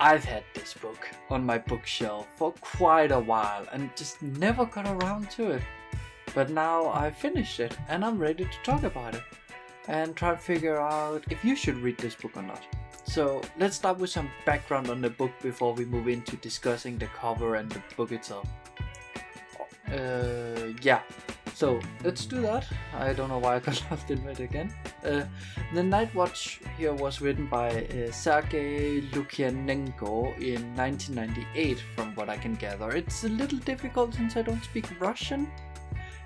I've had this book on my bookshelf for quite a while and just never got around to it. But now I finished it and I'm ready to talk about it and try to figure out if you should read this book or not. So let's start with some background on the book before we move into discussing the cover and the book itself. So let's do that. I don't know why I got lost in it again. The Night Watch here was written by Sergei Lukyanenko in 1998, from what I can gather. It's a little difficult since I don't speak Russian.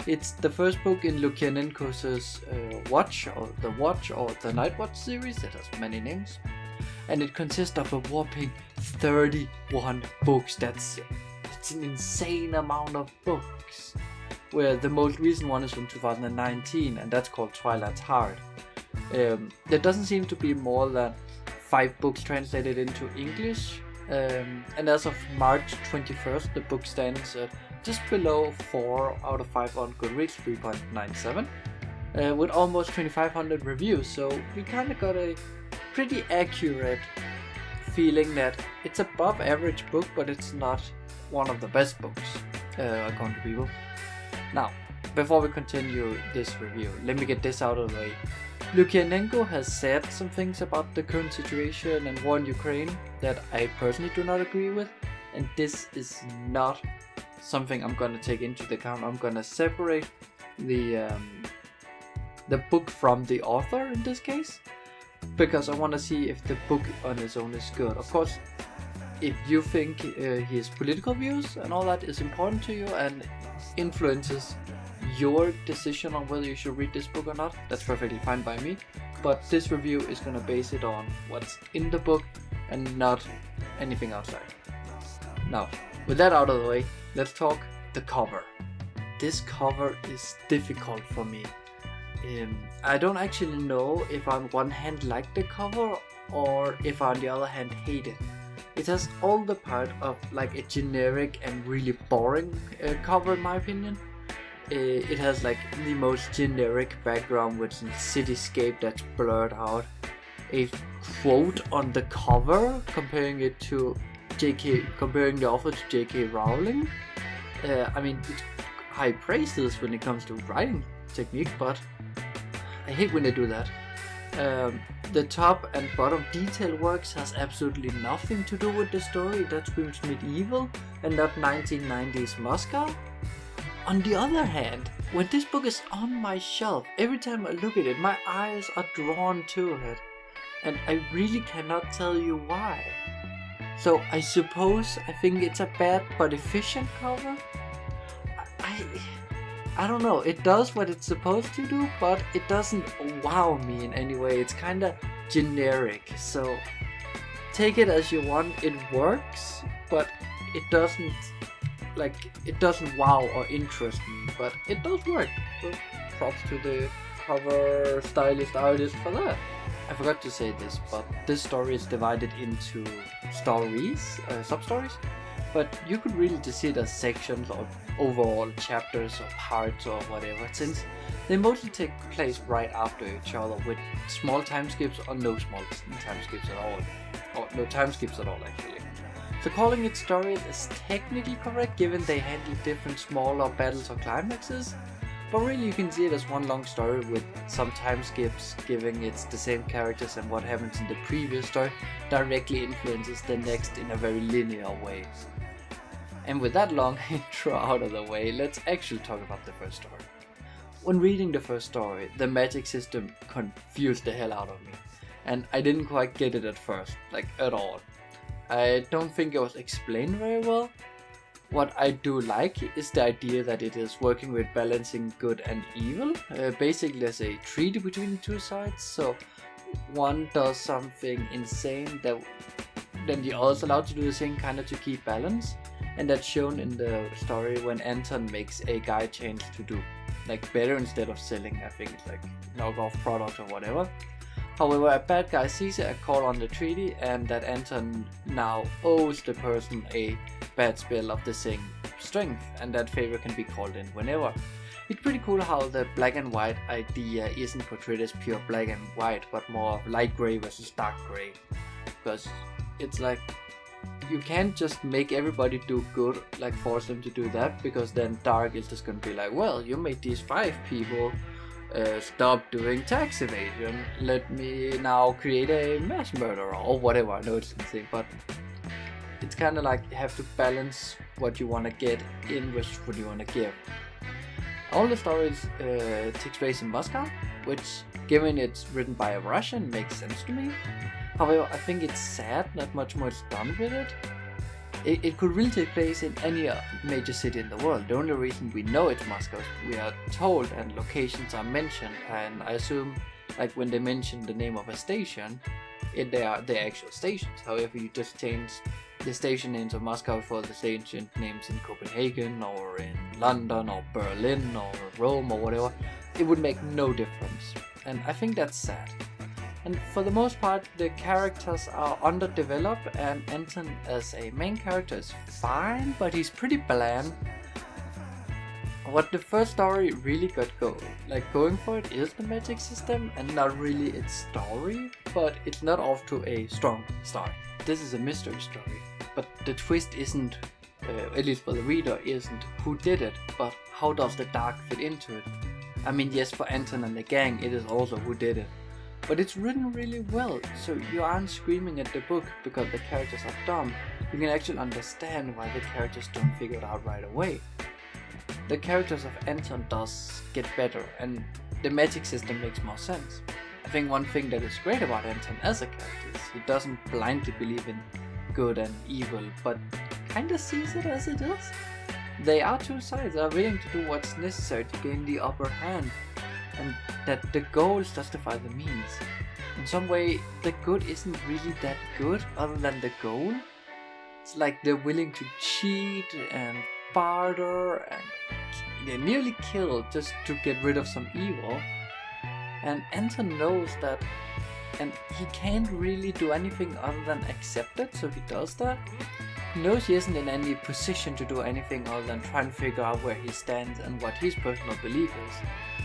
It's the first book in Lukyanenko's Watch, or the Night Watch series. It has many names. And it consists of a whopping 31 books. It's an insane amount of books. Where the most recent one is from 2019, and that's called Twilight's Heart. There doesn't seem to be more than 5 books translated into English, and as of March 21st, the book stands at just below 4 out of 5 on Goodreads, 3.97, with almost 2,500 reviews. So we kind of got a pretty accurate feeling that it's above average book, but it's not one of the best books, according to people. Now, before we continue this review, let me get this out of the way. Lukyanenko has said some things about the current situation and war in Ukraine that I personally do not agree with, and this is not something I'm going to take into account. I'm going to separate the book from the author in this case, because I want to see if the book on its own is good. Of course, if you think his political views and all that is important to you and influences your decision on whether you should read this book or not, that's perfectly fine by me. But this review is going to base it on what's in the book and not anything outside. Now, with that out of the way, let's talk the cover. This cover is difficult for me. I don't actually know if on one hand like the cover or if on the other hand hate it. It has all the part of like a generic and really boring cover in my opinion. It has like the most generic background with some cityscape that's blurred out. A quote on the cover comparing the author to J.K. Rowling. I mean, it's high praises when it comes to writing technique, but I hate when they do that. The top and bottom detail works has absolutely nothing to do with the story. That screams medieval and not 1990s Moscow. On the other hand, when this book is on my shelf, every time I look at it, my eyes are drawn to it. And I really cannot tell you why. So I think it's a bad but efficient cover. I don't know, it does what it's supposed to do, but it doesn't wow me in any way. It's kind of generic, so take it as you want. It works, but it doesn't wow or interest me, but it does work. So props to the cover stylist artist for that. I forgot to say this, but this story is divided into stories, sub-stories, but you could really just see it as sections or overall chapters or parts or whatever, since they mostly take place right after each other with small time skips or no small time skips at all. Or no time skips at all actually. So calling it stories is technically correct given they handle different smaller battles or climaxes, but really you can see it as one long story with some time skips giving it's the same characters, and what happens in the previous story directly influences the next in a very linear way. And with that long intro out of the way, let's actually talk about the first story. When reading the first story, the magic system confused the hell out of me, and I didn't quite get it at first, like at all. I don't think it was explained very well. What I do like is the idea that it is working with balancing good and evil. Basically there's a treaty between the two sides, so one does something insane that then the other's allowed to do the same kind of to keep balance. And that's shown in the story when Anton makes a guy change to do like better instead of selling, I think it's like knockoff product or whatever. However, a bad guy sees a call on the treaty and that Anton now owes the person a bad spell of the same strength, and that favor can be called in whenever. It's pretty cool how the black and white idea isn't portrayed as pure black and white, but more light gray versus dark gray. Because it's like you can't just make everybody do good, like force them to do that, because then Dark is just gonna be like, well, you made these 5 people stop doing tax evasion, let me now create a mass murderer or whatever. I know it's insane, but it's kind of like you have to balance what you want to get in with what you want to give. All the stories takes place in Moscow, which, given it's written by a Russian, makes sense to me. However, I think it's sad not much more is done with it. It could really take place in any major city in the world. The only reason we know it's Moscow, we are told and locations are mentioned, and I assume like when they mention the name of a station, they are the actual stations. However, you just change the station names of Moscow for the station names in Copenhagen or in London or Berlin or Rome or whatever, it would make no difference. And I think that's sad. And for the most part, the characters are underdeveloped, and Anton as a main character is fine, but he's pretty bland. What the first story really got going for it is the magic system and not really its story, but it's not off to a strong start. This is a mystery story, but the twist isn't, at least for the reader, isn't who did it, but how does the dark fit into it. I mean, yes, for Anton and the gang, it is also who did it. But it's written really well, so you aren't screaming at the book because the characters are dumb. You can actually understand why the characters don't figure it out right away. The characters of Anton does get better, and the magic system makes more sense. I think one thing that is great about Anton as a character is he doesn't blindly believe in good and evil, but kinda sees it as it is. They are two sides that are willing to do what's necessary to gain the upper hand, and that the goals justify the means. In some way, the good isn't really that good other than the goal. It's like they're willing to cheat and barter and they nearly kill just to get rid of some evil. And Anton knows that, and he can't really do anything other than accept it, so he does that. He knows he isn't in any position to do anything other than try and figure out where he stands and what his personal belief is.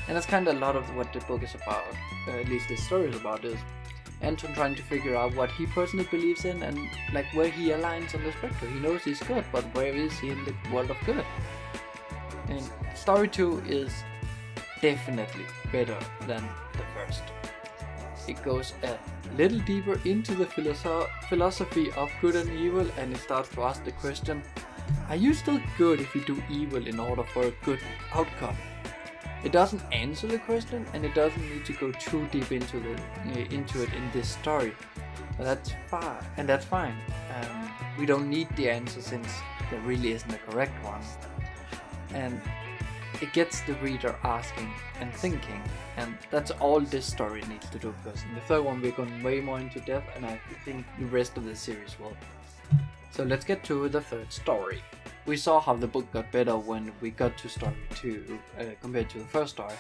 And that's kind of a lot of what the book is about, at least the story is about, is Anton trying to figure out what he personally believes in and like where he aligns on the spectrum. He knows he's good, but where is he in the world of good? And story 2 is definitely better than the first. It goes a little deeper into the philosophy of good and evil, and it starts to ask the question, are you still good if you do evil in order for a good outcome? It doesn't answer the question, and it doesn't need to go too deep into it in this story. But that's fine. We don't need the answer since there really isn't a correct one. And it gets the reader asking and thinking, and that's all this story needs to do, because in the third one we're going way more into depth, and I think the rest of the series will. So let's get to the third story. We saw how the book got better when we got to story 2 compared to the first story.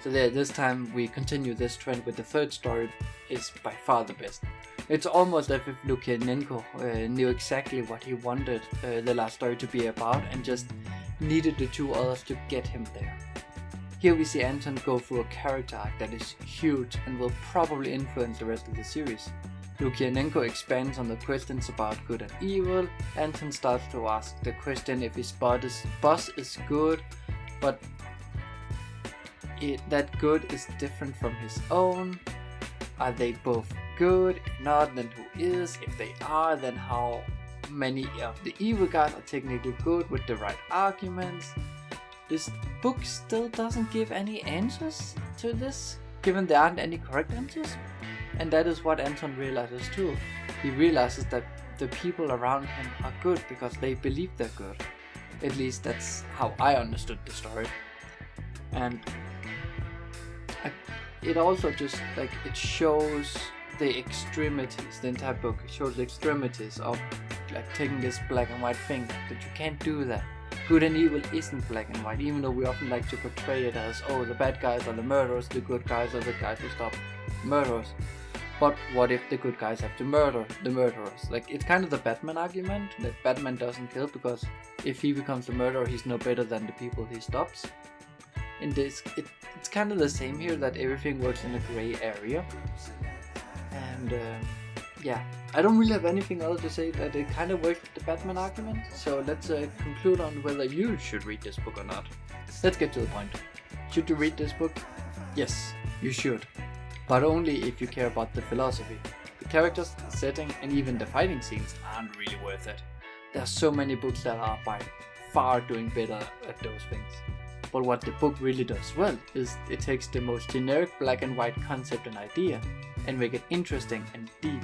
So this time we continue this trend with the third story is by far the best. It's almost as if Lukyanenko knew exactly what he wanted the last story to be about and just needed the 2 others to get him there. Here we see Anton go through a character arc that is huge and will probably influence the rest of the series. Lukyanenko expands on the questions about good and evil. Anton starts to ask the question if his boss is good, but that good is different from his own. Are they both good? If not, then who is? If they are, then how many of the evil guys are technically good with the right arguments? This book still doesn't give any answers to this, given there aren't any correct answers. And that is what Anton realizes too. He realizes that the people around him are good because they believe they're good. At least that's how I understood the story. And it also just like it shows the extremities. The entire book shows the extremities of like taking this black and white thing, that you can't do that. Good and evil isn't black and white, even though we often like to portray it as, oh, the bad guys are the murderers, the good guys are the guys who stop murderers. But what if the good guys have to murder the murderers? Like, it's kind of the Batman argument, that Batman doesn't kill because if he becomes the murderer, he's no better than the people he stops. In this, it's kind of the same here, that everything works in a gray area. And yeah, I don't really have anything else to say. That it kind of works with the Batman argument. So let's conclude on whether you should read this book or not. Let's get to the point. Should you read this book? Yes, you should. But only if you care about the philosophy. The characters, the setting, and even the fighting scenes aren't really worth it. There are so many books that are by far doing better at those things. But what the book really does well is it takes the most generic black and white concept and idea and make it interesting and deep.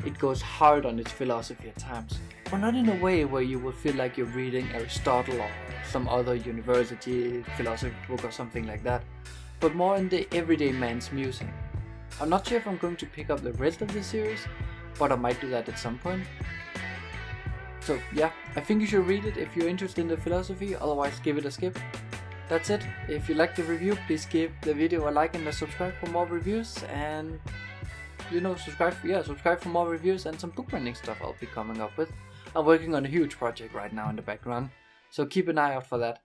It goes hard on its philosophy at times, but not in a way where you will feel like you're reading Aristotle or some other university philosophy book or something like that, but more in the everyday man's musing. I'm not sure if I'm going to pick up the rest of the series, but I might do that at some point. So yeah, I think you should read it if you're interested in the philosophy, otherwise give it a skip. That's it. If you liked the review, please give the video a like and a subscribe for more reviews, and subscribe for more reviews and some book branding stuff I'll be coming up with. I'm working on a huge project right now in the background, so keep an eye out for that.